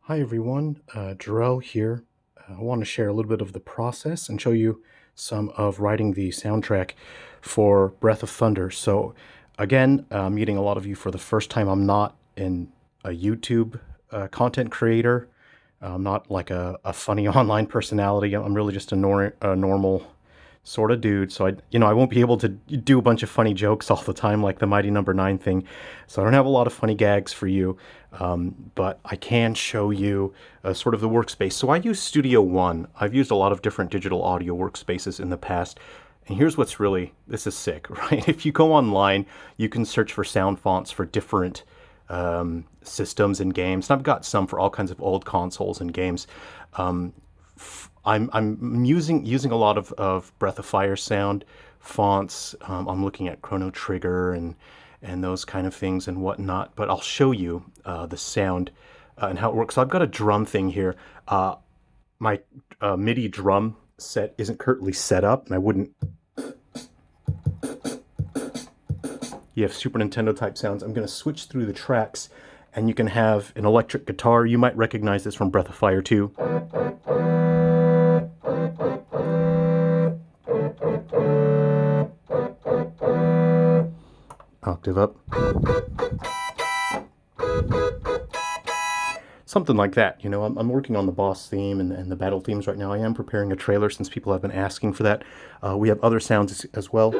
Hi everyone, Jarrell here. I want to share a little bit of the process and show you some of writing the soundtrack for Breath of Thunder. So, again, I'm meeting a lot of you for the first time. I'm not a YouTube content creator. I'm not like a funny online personality. I'm really just a normal sort of dude. So I won't be able to do a bunch of funny jokes all the time like the Mighty Number Nine thing. So I don't have a lot of funny gags for you, but I can show you sort of the workspace. So I use Studio One. I've used a lot of different digital audio workspaces in the past. And here's what's really, this is sick, right? If you go online, you can search for sound fonts for different systems and games. And I've got some for all kinds of old consoles and games. I'm using a lot of Breath of Fire sound fonts. I'm looking at Chrono Trigger and those kind of things and whatnot. But I'll show you the sound and how it works. So I've got a drum thing here. My MIDI drum set isn't currently set up, and I wouldn't. You have Super Nintendo type sounds. I'm going to switch through the tracks, and you can have an electric guitar. You might recognize this from Breath of Fire 2. Octave up. Something like that. You know, I'm working on the boss theme and the battle themes right now. I am preparing a trailer since people have been asking for that. We have other sounds as well.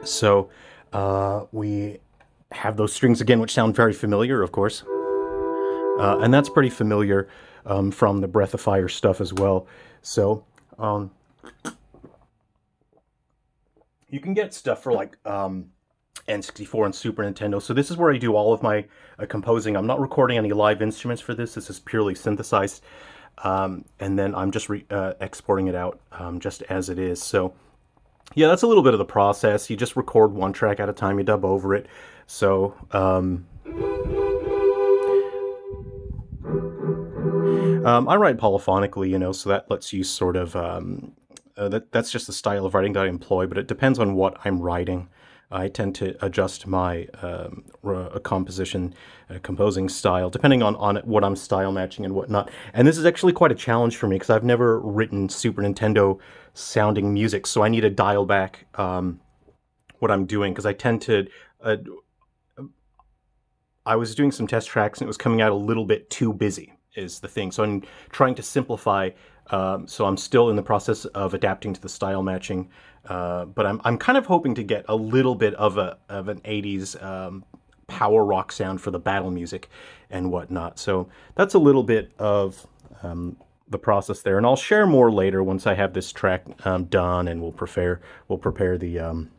So we have those strings again, which sound very familiar, of course. And that's pretty familiar from the Breath of Fire stuff as well. So you can get stuff for like N64 and Super Nintendo. So this is where I do all of my composing. I'm not recording any live instruments for this. This is purely synthesized. And then I'm just exporting it out just as it is. So yeah, that's a little bit of the process. You just record one track at a time, you dub over it. So I write polyphonically, you know, so that lets you sort of, that's just the style of writing that I employ, but it depends on what I'm writing. I tend to adjust my composition, composing style, depending on what I'm style matching and whatnot. And this is actually quite a challenge for me because I've never written Super Nintendo sounding music, so I need to dial back what I'm doing because I tend to. I was doing some test tracks and it was coming out a little bit too busy, is the thing. So I'm trying to simplify. So I'm still in the process of adapting to the style matching, but I'm kind of hoping to get a little bit of an 80s power rock sound for the battle music and whatnot. So that's a little bit of the process there, and I'll share more later once I have this track done, and we'll prepare the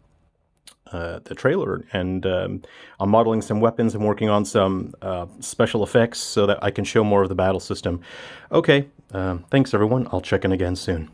trailer. And I'm modeling some weapons. I'm working on some special effects so that I can show more of the battle system. Okay, thanks everyone. I'll check in again soon.